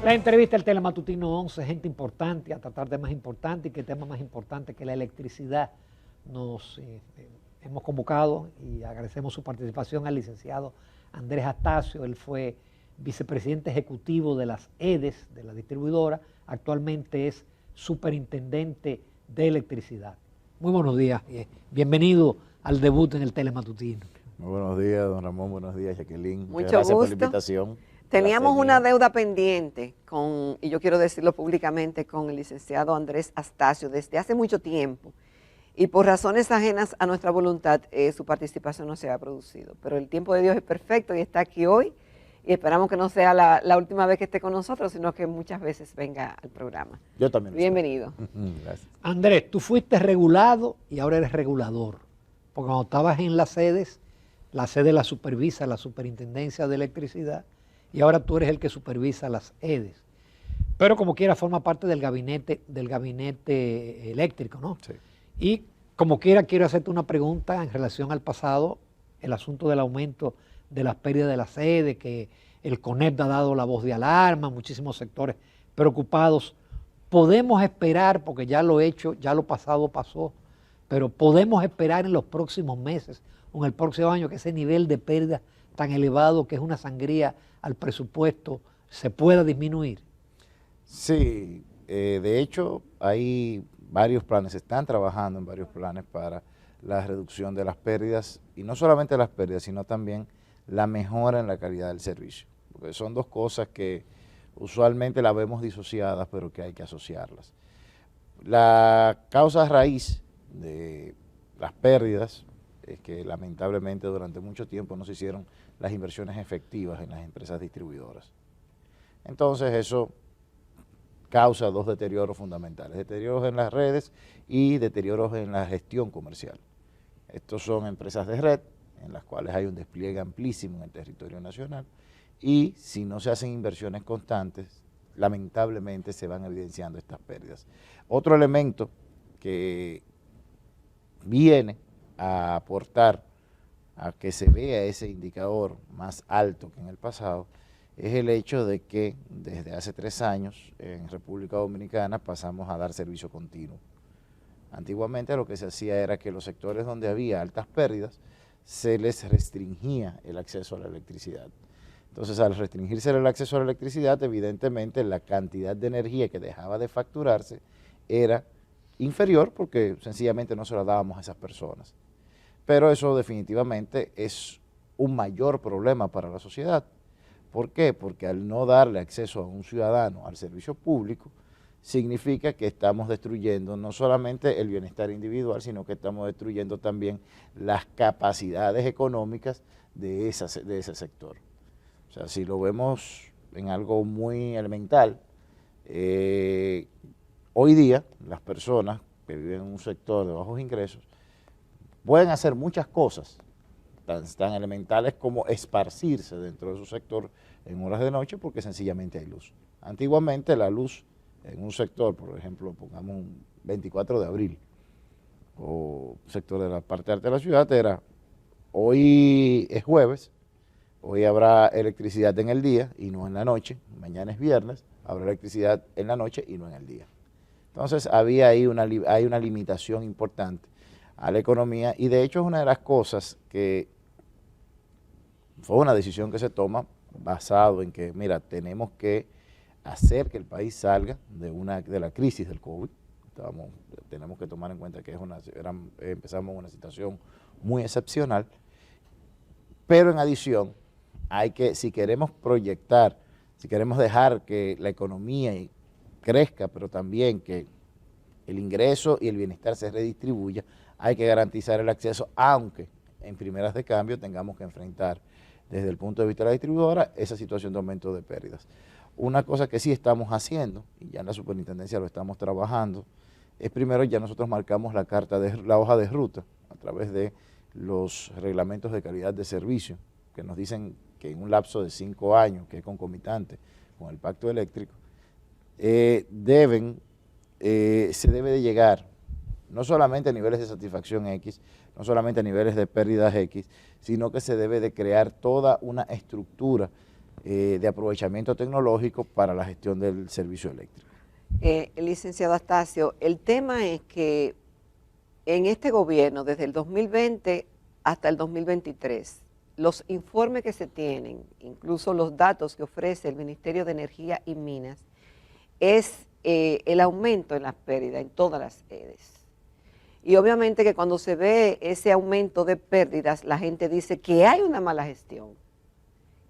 La entrevista del Telematutino 11, gente importante, a tratar temas importantes y que tema más importante que la electricidad. Nos hemos convocado y agradecemos su participación al licenciado Andrés Astacio. Él fue vicepresidente ejecutivo de las EDES, de la distribuidora, actualmente es superintendente de electricidad. Muy buenos días, bienvenido al debut en el Telematutino. Muy buenos días, don Ramón, buenos días, Jacqueline. Mucho gracias gusto por la invitación. Teníamos una deuda pendiente con, y yo quiero decirlo públicamente, con el licenciado Andrés Astacio desde hace mucho tiempo. Y por razones ajenas a nuestra voluntad, su participación no se ha producido. Pero el tiempo de Dios es perfecto y está aquí hoy. Y esperamos que no sea la última vez que esté con nosotros, sino que muchas veces venga al programa. Yo también. Bienvenido. Gracias. Andrés, tú fuiste regulado y ahora eres regulador. Porque cuando estabas en las sedes, la sede la supervisa la Superintendencia de Electricidad y ahora tú eres el que supervisa las EDES. Pero como quiera forma parte del gabinete eléctrico, ¿no? Sí. Y como quiera quiero hacerte una pregunta en relación al pasado, el asunto del aumento de las pérdidas de la sede, que el CONEP ha dado la voz de alarma, muchísimos sectores preocupados. Podemos esperar, porque ya lo hecho, ya lo pasado pasó, pero podemos esperar en los próximos meses o en el próximo año que ese nivel de pérdida tan elevado, que es una sangría al presupuesto, se pueda disminuir. Sí, de hecho hay varios planes, se están trabajando en varios planes para la reducción de las pérdidas, y no solamente las pérdidas, sino también la mejora en la calidad del servicio, porque son dos cosas que usualmente las vemos disociadas, pero que hay que asociarlas. La causa raíz de las pérdidas es que lamentablemente durante mucho tiempo no se hicieron las inversiones efectivas en las empresas distribuidoras. Entonces eso causa dos deterioros fundamentales, deterioros en las redes y deterioros en la gestión comercial. Estos son empresas de red en las cuales hay un despliegue amplísimo en el territorio nacional y si no se hacen inversiones constantes, lamentablemente se van evidenciando estas pérdidas. Otro elemento que viene a aportar a que se vea ese indicador más alto que en el pasado es el hecho de que desde hace 3 años en República Dominicana pasamos a dar servicio continuo. Antiguamente lo que se hacía era que los sectores donde había altas pérdidas se les restringía el acceso a la electricidad. Entonces, al restringirse el acceso a la electricidad, evidentemente la cantidad de energía que dejaba de facturarse era inferior porque sencillamente no se la dábamos a esas personas. Pero eso definitivamente es un mayor problema para la sociedad. ¿Por qué? Porque al no darle acceso a un ciudadano al servicio público, significa que estamos destruyendo no solamente el bienestar individual, sino que estamos destruyendo también las capacidades económicas de ese sector. O sea, si lo vemos en algo muy elemental, hoy día las personas que viven en un sector de bajos ingresos pueden hacer muchas cosas tan elementales como esparcirse dentro de su sector en horas de noche porque sencillamente hay luz. Antiguamente la luz en un sector, por ejemplo, pongamos un 24 de abril, o sector de la parte alta de la ciudad, era hoy es jueves, hoy habrá electricidad en el día y no en la noche, mañana es viernes, habrá electricidad en la noche y no en el día. Entonces había ahí hay una limitación importante a la economía y de hecho es una de las cosas que fue una decisión que se toma basado en que, mira, tenemos que hacer que el país salga de la crisis del COVID. Tenemos que tomar en cuenta que empezamos en una situación muy excepcional, pero en adición hay que, si queremos proyectar, si queremos dejar que la economía crezca, pero también que el ingreso y el bienestar se redistribuya, hay que garantizar el acceso, aunque en primeras de cambio tengamos que enfrentar desde el punto de vista de la distribuidora esa situación de aumento de pérdidas. Una cosa que sí estamos haciendo, y ya en la superintendencia lo estamos trabajando, es primero ya nosotros marcamos la hoja de ruta a través de los reglamentos de calidad de servicio, que nos dicen que en un lapso de 5 años, que es concomitante con el pacto eléctrico, se debe de llegar no solamente a niveles de satisfacción X, no solamente a niveles de pérdidas X, sino que se debe de crear toda una estructura de aprovechamiento tecnológico para la gestión del servicio eléctrico. Licenciado Astacio, el tema es que en este gobierno, desde el 2020 hasta el 2023, los informes que se tienen, incluso los datos que ofrece el Ministerio de Energía y Minas, es el aumento en las pérdidas en todas las sedes. Y obviamente que cuando se ve ese aumento de pérdidas, la gente dice que hay una mala gestión,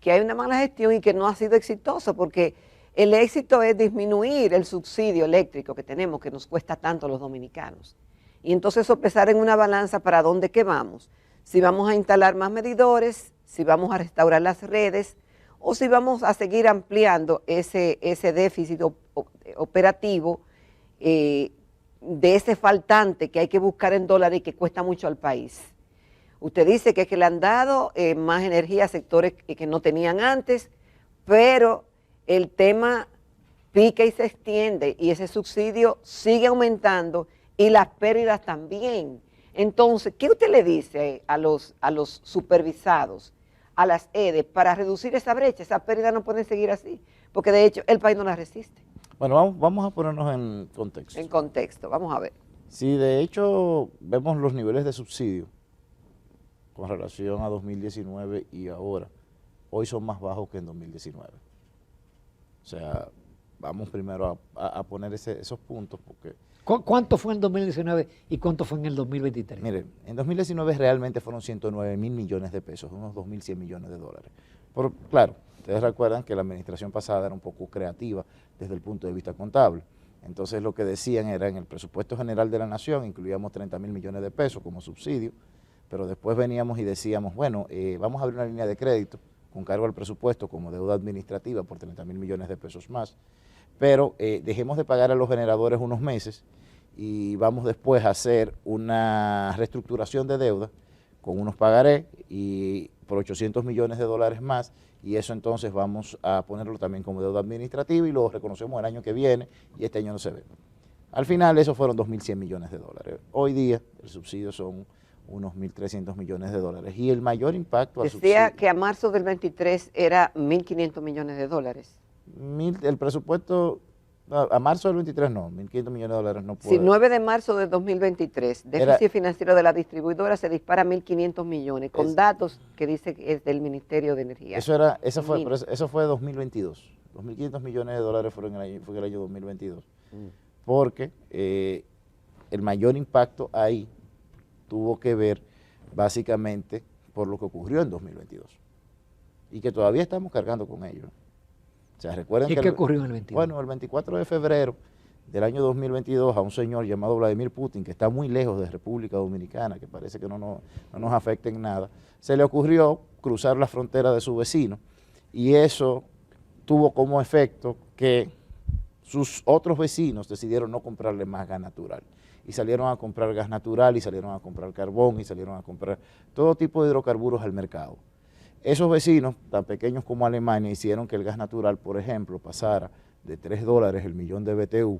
y que no ha sido exitoso, porque el éxito es disminuir el subsidio eléctrico que tenemos, que nos cuesta tanto a los dominicanos. Y entonces sopesar en una balanza para dónde que vamos, si vamos a instalar más medidores, si vamos a restaurar las redes, o si vamos a seguir ampliando ese déficit operativo de ese faltante que hay que buscar en dólares y que cuesta mucho al país. Usted dice que es que le han dado más energía a sectores que no tenían antes, pero el tema pica y se extiende y ese subsidio sigue aumentando y las pérdidas también. Entonces, ¿qué usted le dice a los supervisados, a las EDE, para reducir esa brecha? Esas pérdidas no pueden seguir así, porque de hecho el país no las resiste. Bueno, vamos a ponernos en contexto. En contexto, vamos a ver. Si de hecho vemos los niveles de subsidio con relación a 2019 y ahora, hoy son más bajos que en 2019. O sea, vamos primero a poner esos puntos porque... ¿Cuánto fue en 2019 y cuánto fue en el 2023? Mire, en 2019 realmente fueron 109 mil millones de pesos, unos 2.100 millones de dólares. Claro, ustedes recuerdan que la administración pasada era un poco creativa desde el punto de vista contable. Entonces lo que decían era en el presupuesto general de la nación incluíamos 30 mil millones de pesos como subsidio, pero después veníamos y decíamos, bueno, vamos a abrir una línea de crédito con cargo al presupuesto como deuda administrativa por 30 mil millones de pesos más, pero dejemos de pagar a los generadores unos meses y vamos después a hacer una reestructuración de deuda con unos pagarés y por 800 millones de dólares más, y eso entonces vamos a ponerlo también como deuda administrativa y lo reconocemos el año que viene y este año no se ve. Al final eso fueron 2.100 millones de dólares. Hoy día el subsidio son unos 1.300 millones de dólares y el mayor impacto al subsidio... Decía que a marzo del 23 era 1.500 millones de dólares. El presupuesto... A marzo del 23 no, 1.500 millones de dólares no puede. Si 9 de marzo de 2023, déficit financiero de la distribuidora se dispara a 1.500 millones, con datos que dice que es del Ministerio de Energía. Eso fue 2022. 2.500 millones de dólares fue en el año 2022. Porque el mayor impacto ahí tuvo que ver básicamente por lo que ocurrió en 2022. Y que todavía estamos cargando con ello. O sea, recuerden ¿Y qué ocurrió en el 22? Bueno, el 24 de febrero del año 2022 a un señor llamado Vladimir Putin, que está muy lejos de República Dominicana, que parece que no nos afecta en nada, se le ocurrió cruzar la frontera de su vecino y eso tuvo como efecto que sus otros vecinos decidieron no comprarle más gas natural y salieron a comprar gas natural y salieron a comprar carbón y salieron a comprar todo tipo de hidrocarburos al mercado. Esos vecinos, tan pequeños como Alemania, hicieron que el gas natural, por ejemplo, pasara de $3 el millón de BTU,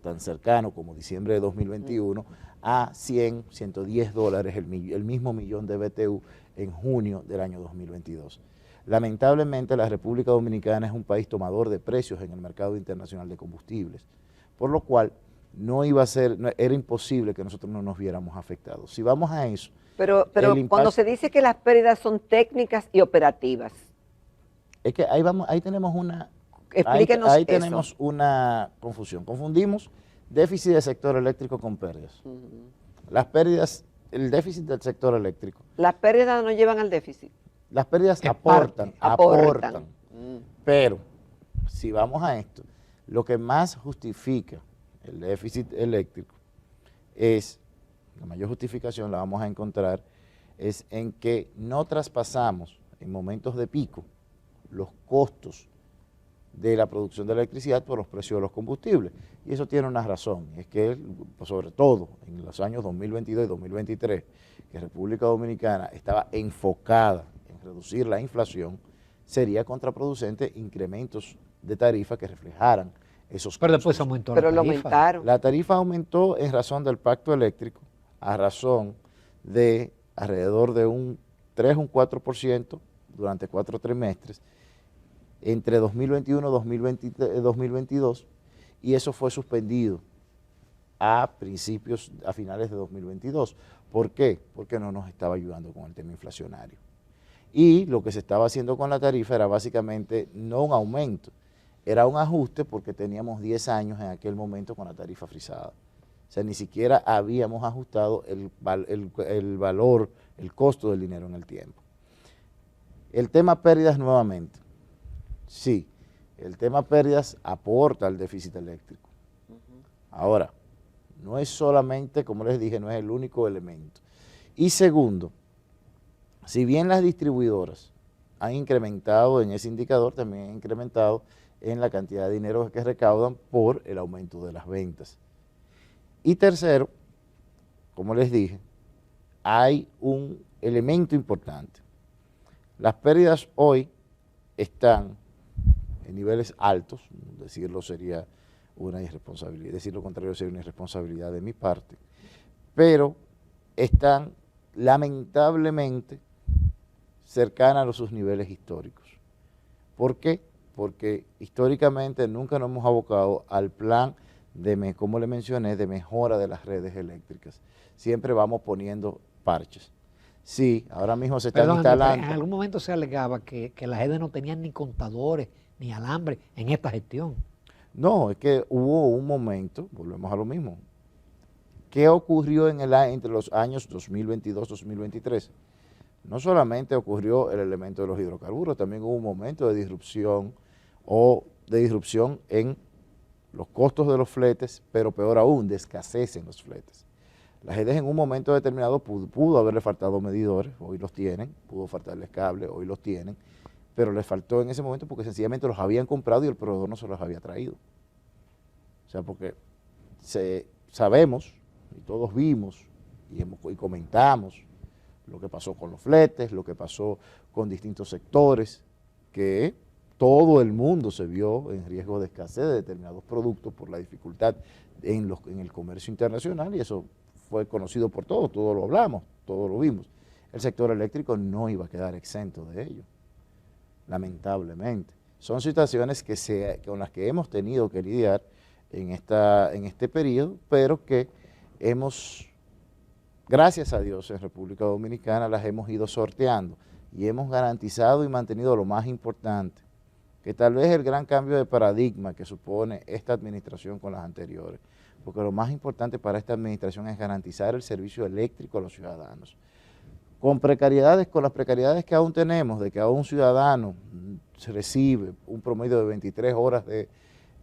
tan cercano como diciembre de 2021, a 100, $110 el mismo millón de BTU en junio del año 2022. Lamentablemente, la República Dominicana es un país tomador de precios en el mercado internacional de combustibles, por lo cual era imposible que nosotros no nos viéramos afectados. Si vamos a eso... Pero cuando se dice que las pérdidas son técnicas y operativas. Es que ahí tenemos una... Explíquenos ahí eso. tenemos una confusión. Confundimos déficit del sector eléctrico con pérdidas. Las pérdidas, el déficit del sector eléctrico. Las pérdidas no llevan al déficit. Las pérdidas aportan. Pero, si vamos a esto, lo que más justifica el déficit eléctrico es, la mayor justificación la vamos a encontrar, es en que no traspasamos en momentos de pico los costos de la producción de electricidad por los precios de los combustibles. Y eso tiene una razón, es que sobre todo en los años 2022 y 2023, que República Dominicana estaba enfocada en reducir la inflación, sería contraproducente incrementos de tarifa que reflejaran esos costos. Pero después aumentó Pero la lo tarifa. aumentaron. La tarifa aumentó en razón del pacto eléctrico, a razón de alrededor de un 3 o un 4% durante 4 trimestres, entre 2021 y 2022, y eso fue suspendido a finales de 2022. ¿Por qué? Porque no nos estaba ayudando con el tema inflacionario. Y lo que se estaba haciendo con la tarifa era básicamente no un aumento, era un ajuste porque teníamos 10 años en aquel momento con la tarifa frisada. O sea, ni siquiera habíamos ajustado el valor, el costo del dinero en el tiempo. El tema pérdidas nuevamente. Sí, el tema pérdidas aporta al déficit eléctrico. Ahora, no es solamente, como les dije, no es el único elemento. Y segundo, si bien las distribuidoras han incrementado en ese indicador, también han incrementado en la cantidad de dinero que recaudan por el aumento de las ventas. Y tercero, como les dije, hay un elemento importante. Las pérdidas hoy están en niveles altos, decirlo sería una irresponsabilidad, decir lo contrario sería una irresponsabilidad de mi parte, pero están lamentablemente cercanas a sus niveles históricos. ¿Por qué? Porque históricamente nunca nos hemos abocado al plan como le mencioné, de mejora de las redes eléctricas. Siempre vamos poniendo parches. Sí, ahora mismo se están instalando. En algún momento se alegaba que las redes no tenían ni contadores, ni alambre en esta gestión. No, es que hubo un momento, volvemos a lo mismo. ¿Qué ocurrió entre los años 2022-2023? No solamente ocurrió el elemento de los hidrocarburos, también hubo un momento de disrupción en los costos de los fletes, pero peor aún, de escasez en los fletes. La GEDES en un momento determinado pudo haberle faltado medidores, hoy los tienen, pudo faltarles cables, hoy los tienen, pero les faltó en ese momento porque sencillamente los habían comprado y el proveedor no se los había traído. O sea, porque sabemos, y todos vimos, y comentamos lo que pasó con los fletes, lo que pasó con distintos sectores, que todo el mundo se vio en riesgo de escasez de determinados productos por la dificultad en el comercio internacional, y eso fue conocido por todos lo hablamos, todos lo vimos. El sector eléctrico no iba a quedar exento de ello, lamentablemente. Son situaciones con las que hemos tenido que lidiar en este periodo, pero que gracias a Dios, en República Dominicana las hemos ido sorteando y hemos garantizado y mantenido lo más importante, que tal vez el gran cambio de paradigma que supone esta administración con las anteriores, porque lo más importante para esta administración es garantizar el servicio eléctrico a los ciudadanos. Con las precariedades que aún tenemos, de que aún un ciudadano se recibe un promedio de 23 horas de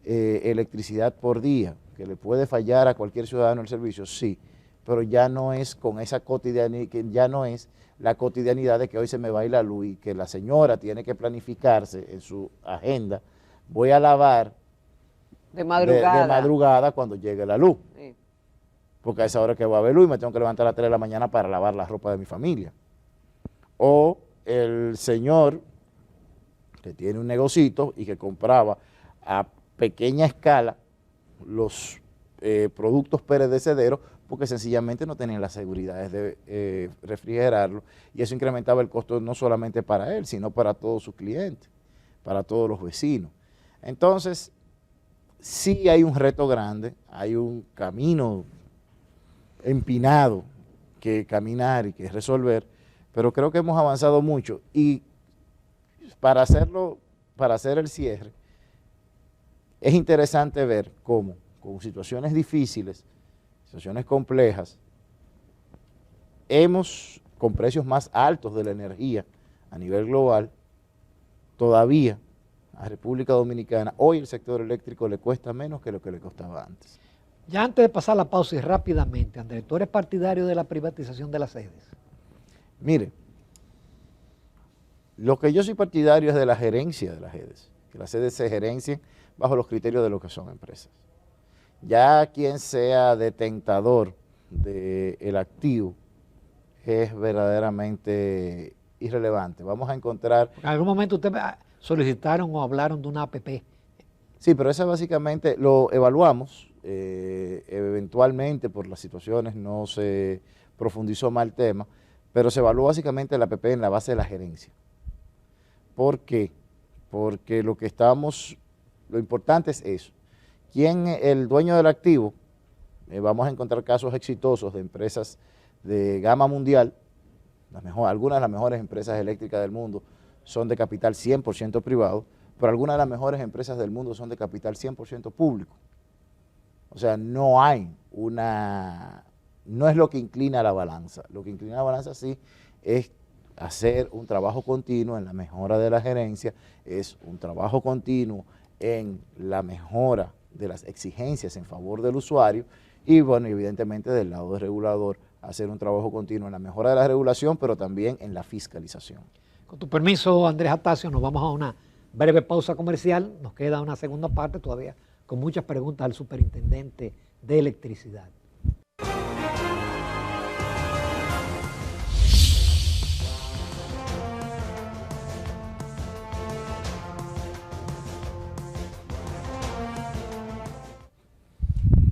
electricidad por día, que le puede fallar a cualquier ciudadano el servicio, sí, pero ya no es con esa cotidianidad, que ya no es la cotidianidad de que hoy se me va a ir la luz y que la señora tiene que planificarse en su agenda, voy a lavar de madrugada cuando llegue la luz, sí, porque a esa hora que va a haber luz y me tengo que levantar a las 3 de la mañana para lavar la ropa de mi familia. O el señor que tiene un negocito y que compraba a pequeña escala los productos perecederos porque sencillamente no tenían las seguridades de refrigerarlo, y eso incrementaba el costo no solamente para él, sino para todos sus clientes, para todos los vecinos. Entonces, sí hay un reto grande, hay un camino empinado que caminar y que resolver, pero creo que hemos avanzado mucho, y para hacer el cierre, es interesante ver cómo con situaciones difíciles, situaciones complejas, con precios más altos de la energía a nivel global, todavía a República Dominicana, hoy el sector eléctrico le cuesta menos que lo que le costaba antes. Ya antes de pasar la pausa y rápidamente, Andrés, ¿tú eres partidario de la privatización de las sedes? Mire, lo que yo soy partidario es de la gerencia de las sedes, que las sedes se gerencien bajo los criterios de lo que son empresas. Ya quien sea detentador del activo es verdaderamente irrelevante. Vamos a encontrar... En algún momento ustedes solicitaron o hablaron de una APP. Sí, pero esa básicamente lo evaluamos, eventualmente por las situaciones no se profundizó más el tema, pero se evaluó básicamente la APP en la base de la gerencia. ¿Por qué? porque lo importante es eso. ¿Quién es el dueño del activo? Vamos a encontrar casos exitosos de empresas de gama mundial, algunas de las mejores empresas eléctricas del mundo son de capital 100% privado, pero algunas de las mejores empresas del mundo son de capital 100% público. O sea, no es lo que inclina la balanza. Lo que inclina la balanza sí es hacer un trabajo continuo en la mejora de la gerencia, es un trabajo continuo en la mejora de las exigencias en favor del usuario y, bueno, evidentemente del lado del regulador, hacer un trabajo continuo en la mejora de la regulación, pero también en la fiscalización. Con tu permiso, Andrés Astacio, nos vamos a una breve pausa comercial. Nos queda una segunda parte todavía con muchas preguntas al superintendente de electricidad.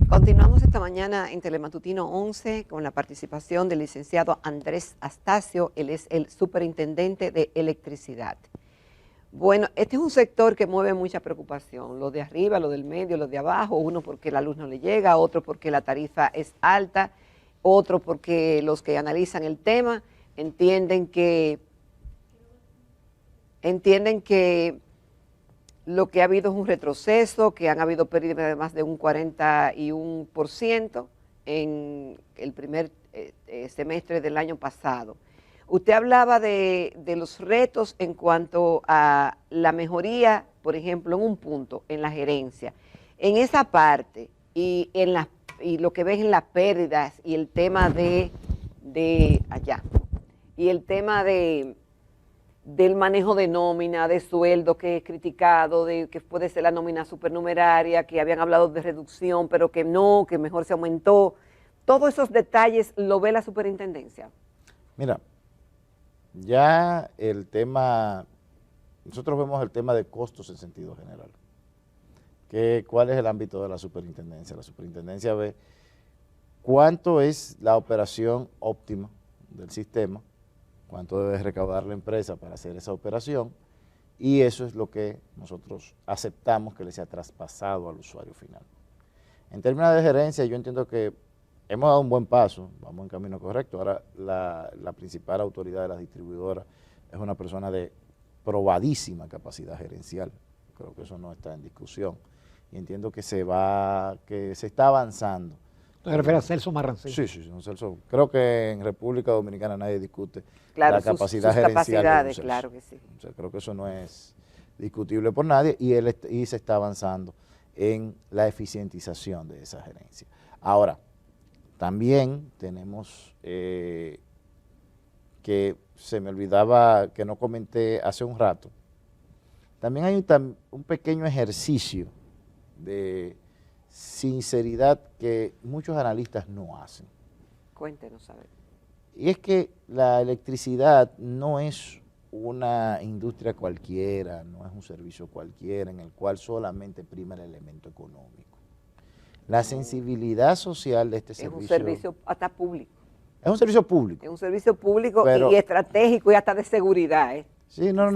Continuamos esta mañana en Telematutino 11 con la participación del licenciado Andrés Astacio. Él es el superintendente de electricidad. Bueno, este es un sector que mueve mucha preocupación, lo de arriba, lo del medio, lo de abajo, uno porque la luz no le llega, otro porque la tarifa es alta, otro porque los que analizan el tema entienden que lo que ha habido es un retroceso, que han habido pérdidas de más de un 41% en el primer semestre del año pasado. Usted hablaba de los retos en cuanto a la mejoría, por ejemplo, en un punto, en la gerencia. En esa parte y lo que ves en las pérdidas y el tema del manejo de nómina, de sueldo que es criticado, de que puede ser la nómina supernumeraria, que habían hablado de reducción, pero que no, que mejor se aumentó. Todos esos detalles lo ve la superintendencia. Mira, ya nosotros vemos el tema de costos en sentido general. ¿Cuál es el ámbito de la superintendencia? La superintendencia ve cuánto es la operación óptima del sistema, cuánto debe recaudar la empresa para hacer esa operación, y eso es lo que nosotros aceptamos que le sea traspasado al usuario final. En términos de gerencia, yo entiendo que hemos dado un buen paso, vamos en camino correcto. Ahora la principal autoridad de las distribuidoras es una persona de probadísima capacidad gerencial, creo que eso no está en discusión, y entiendo que se está avanzando. ¿Te refieres a Celso Marrancillo? Sí, Celso. Creo que en República Dominicana nadie discute la capacidad sus gerencial. Capacidades, claro que sí. O sea, creo que eso no es discutible por nadie y se está avanzando en la eficientización de esa gerencia. Ahora, también tenemos que se me olvidaba, que no comenté hace un rato, también hay un pequeño ejercicio de sinceridad que muchos analistas no hacen. Cuéntenos, a ver. Y es que la electricidad no es una industria cualquiera, no es un servicio cualquiera en el cual solamente prima el elemento económico. La sensibilidad social de este servicio... Es un servicio hasta público. Es un servicio público. Es un servicio público y estratégico y hasta de seguridad. Sí, no.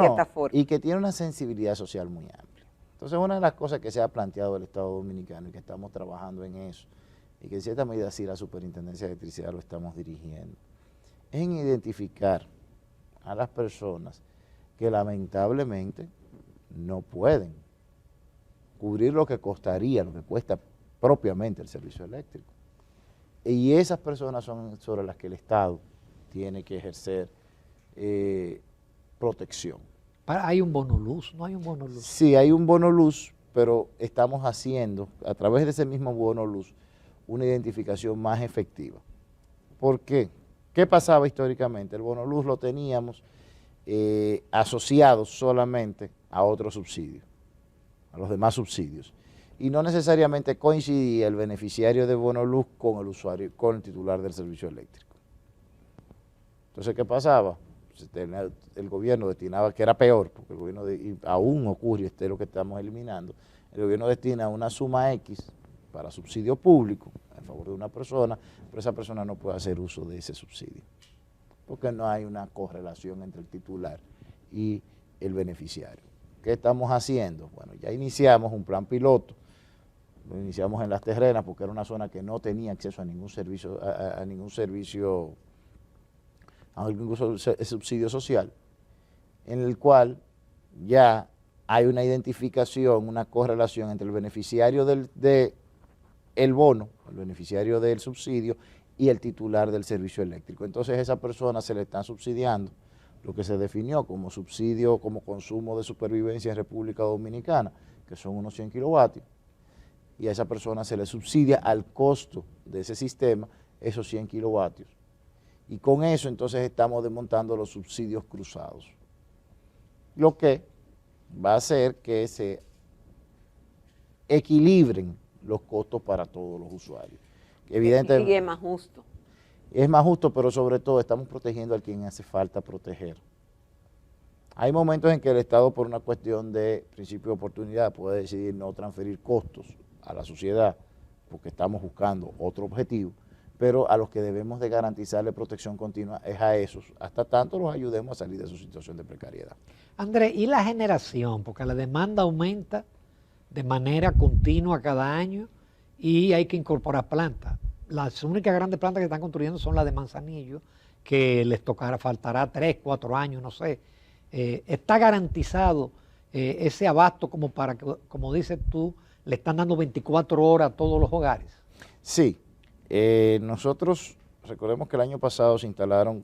Y que tiene una sensibilidad social muy amplia. Entonces, una de las cosas que se ha planteado el Estado Dominicano y que estamos trabajando en eso, y que en cierta medida sí la Superintendencia de Electricidad lo estamos dirigiendo, es en identificar a las personas que lamentablemente no pueden cubrir lo que costaría, lo que cuesta propiamente el servicio eléctrico. Y esas personas son sobre las que el Estado tiene que ejercer protección. ¿Hay un bono luz? ¿No hay un bono luz? Sí, hay un bono luz, pero estamos haciendo, a través de ese mismo bono luz, una identificación más efectiva. ¿Por qué? ¿Qué pasaba históricamente? El bono luz lo teníamos asociado solamente a otros subsidios, a los demás subsidios. Y no necesariamente coincidía el beneficiario de bono luz con el usuario, con el titular del servicio eléctrico. Entonces, ¿qué pasaba? El gobierno destinaba, que era peor, porque el gobierno, aún ocurre, lo que estamos eliminando, el gobierno destina una suma X para subsidio público a favor de una persona, pero esa persona no puede hacer uso de ese subsidio, porque no hay una correlación entre el titular y el beneficiario. ¿qué estamos haciendo? Bueno, ya iniciamos un plan piloto, lo iniciamos en Las Terrenas porque era una zona que no tenía acceso a ningún servicio, a ningún subsidio social, en el cual ya hay una identificación, una correlación entre el beneficiario del bono, el beneficiario del subsidio y el titular del servicio eléctrico. Entonces a esa persona se le están subsidiando lo que se definió como subsidio, como consumo de supervivencia en República Dominicana, que son unos 100 kilovatios, y a esa persona se le subsidia al costo de ese sistema esos 100 kilovatios. Y con eso entonces estamos desmontando los subsidios cruzados, lo que va a hacer que se equilibren los costos para todos los usuarios. Evidentemente, y es más justo. Es más justo, pero sobre todo estamos protegiendo a quien hace falta proteger. Hay momentos en que el Estado, por una cuestión de principio de oportunidad, puede decidir no transferir costos a la sociedad, porque estamos buscando otro objetivo, pero a los que debemos de garantizarle protección continua es a esos, hasta tanto los ayudemos a salir de su situación de precariedad. Andrés, ¿y la generación? Porque la demanda aumenta de manera continua cada año y hay que incorporar plantas. Las únicas grandes plantas que están construyendo son las de Manzanillo, que les faltará 3, 4 años, no sé. ¿Está garantizado ese abasto como para que, como dices tú, le están dando 24 horas a todos los hogares? Sí. Nosotros, recordemos que el año pasado se instalaron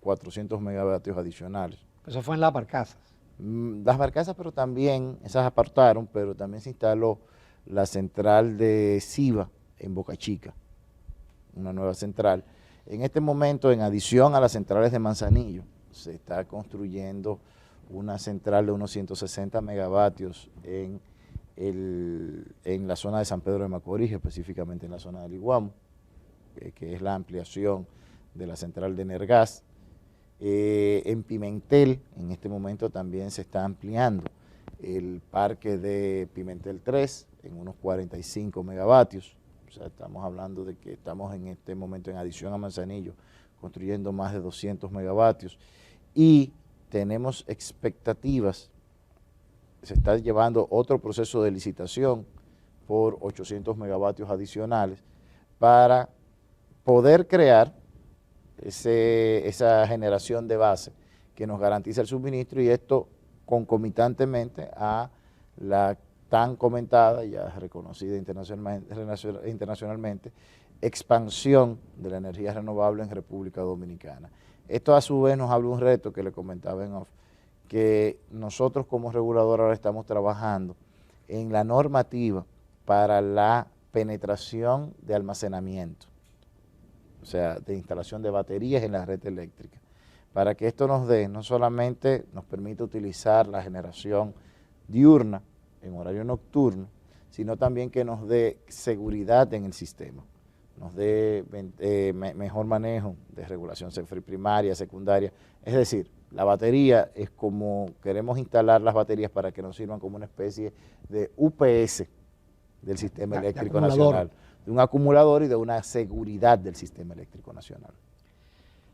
400 megavatios adicionales. Eso fue en las barcazas. Las barcazas, pero también, esas apartaron, pero también se instaló la central de Siva en Boca Chica, una nueva central. En este momento, en adición a las centrales de Manzanillo, se está construyendo una central de unos 160 megavatios en la zona de San Pedro de Macorís, específicamente en la zona del Iguamo, que es la ampliación de la central de Energas. En Pimentel, en este momento también se está ampliando el parque de Pimentel 3 en unos 45 megavatios. O sea, estamos hablando de que estamos en este momento, en adición a Manzanillo, construyendo más de 200 megavatios. Y tenemos expectativas, se está llevando otro proceso de licitación por 800 megavatios adicionales para poder crear esa generación de base que nos garantiza el suministro, y esto concomitantemente a la tan comentada y ya reconocida internacionalmente expansión de la energía renovable en República Dominicana. Esto a su vez nos habla un reto que le comentaba en off, que nosotros como regulador ahora estamos trabajando en la normativa para la penetración de almacenamiento, o sea, de instalación de baterías en la red eléctrica, para que esto nos dé, no solamente nos permita utilizar la generación diurna en horario nocturno, sino también que nos dé seguridad en el sistema, nos dé mejor manejo de regulación primaria, secundaria. Es decir, la batería es como, queremos instalar las baterías para que nos sirvan como una especie de UPS del sistema eléctrico nacional, de un acumulador y de una seguridad del sistema eléctrico nacional.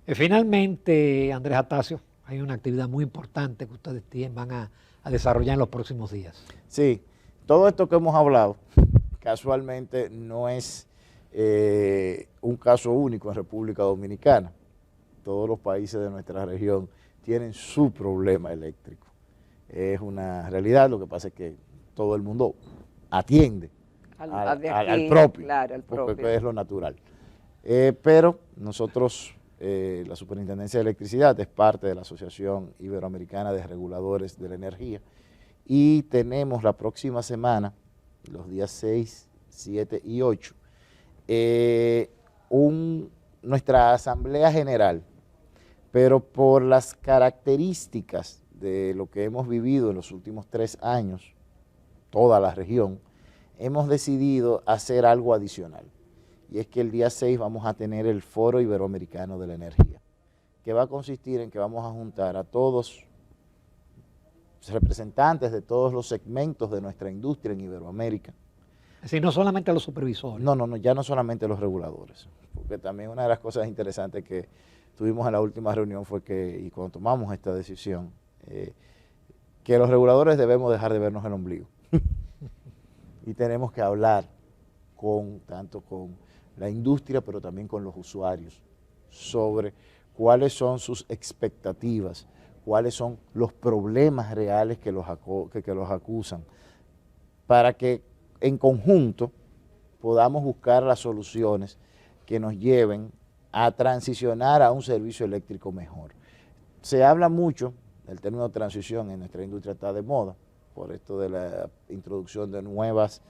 Finalmente, Andrés Atasio, hay una actividad muy importante que ustedes van a desarrollar en los próximos días. Sí, todo esto que hemos hablado casualmente no es un caso único en República Dominicana. Todos los países de nuestra región tienen su problema eléctrico. Es una realidad, lo que pasa es que todo el mundo atiende al propio, claro, porque es lo natural. Pero nosotros, la Superintendencia de Electricidad es parte de la Asociación Iberoamericana de Reguladores de la Energía, y tenemos la próxima semana, los días 6, 7 y 8, nuestra Asamblea General, pero por las características de lo que hemos vivido en los últimos 3 años, toda la región, hemos decidido hacer algo adicional. Y es que el día 6 vamos a tener el Foro Iberoamericano de la Energía, que va a consistir en que vamos a juntar a todos los representantes de todos los segmentos de nuestra industria en Iberoamérica. Es decir, no solamente a los supervisores. No, ya no solamente a los reguladores, porque también una de las cosas interesantes que tuvimos en la última reunión fue que, y cuando tomamos esta decisión, que los reguladores debemos dejar de vernos el ombligo y tenemos que hablar tanto con la industria, pero también con los usuarios, sobre cuáles son sus expectativas, cuáles son los problemas reales que los acusan, para que en conjunto podamos buscar las soluciones que nos lleven a transicionar a un servicio eléctrico mejor. Se habla mucho, el término transición en nuestra industria está de moda, por esto de la introducción de nuevas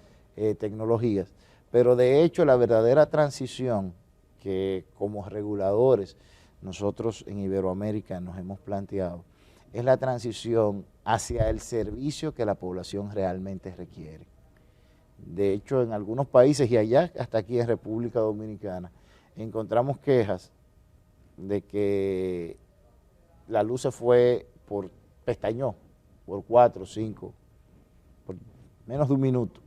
tecnologías, pero de hecho la verdadera transición que como reguladores nosotros en Iberoamérica nos hemos planteado es la transición hacia el servicio que la población realmente requiere. De hecho, en algunos países y allá, hasta aquí en República Dominicana, encontramos quejas de que la luz se fue pestañó por 4, 5, por menos de un minuto,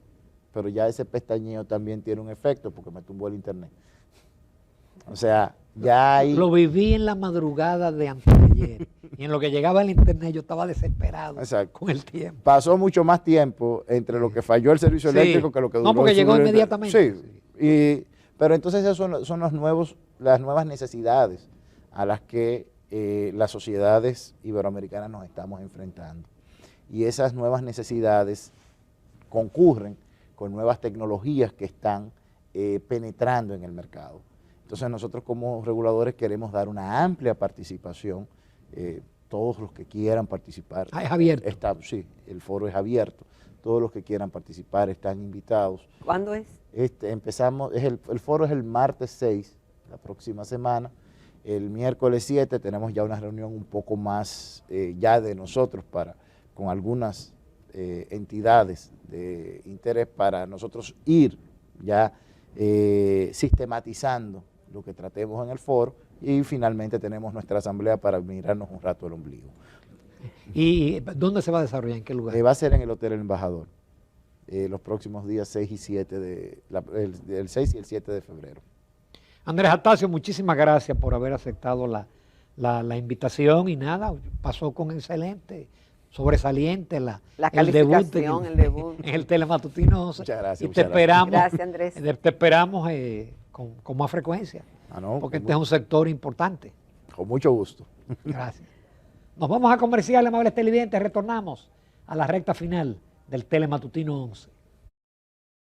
pero ya ese pestañeo también tiene un efecto porque me tumbó el internet. O sea, ya hay... Lo viví en la madrugada de anteayer y en lo que llegaba el internet yo estaba desesperado. Exacto. Con el tiempo. Pasó mucho más tiempo entre lo que falló el servicio eléctrico que lo que duró. No, porque llegó inmediatamente. Sí, pero entonces esas son las nuevas necesidades a las que las sociedades iberoamericanas nos estamos enfrentando. Y esas nuevas necesidades concurren con nuevas tecnologías que están penetrando en el mercado. Entonces nosotros como reguladores queremos dar una amplia participación, todos los que quieran participar. Es abierto. Sí, el foro es abierto, todos los que quieran participar están invitados. ¿Cuándo es? El foro es el martes 6, la próxima semana. El miércoles 7 tenemos ya una reunión un poco más ya de nosotros con algunas entidades de interés para nosotros ir ya sistematizando lo que tratemos en el foro y finalmente tenemos nuestra asamblea para mirarnos un rato el ombligo. ¿Y dónde se va a desarrollar? ¿En qué lugar? Va a ser en el Hotel El Embajador, los próximos días 6 y 7 el 6 y el 7 de febrero. Andrés Astacio, muchísimas gracias por haber aceptado la invitación y nada, pasó con excelente, sobresaliente la calificación, el debut. En el Telematutino 11. Muchas gracias. Y te esperamos, gracias, Andrés. Te esperamos con más frecuencia, porque este es un sector importante. Con mucho gusto. Gracias. Nos vamos a comercial, amables televidentes, retornamos a la recta final del Telematutino 11.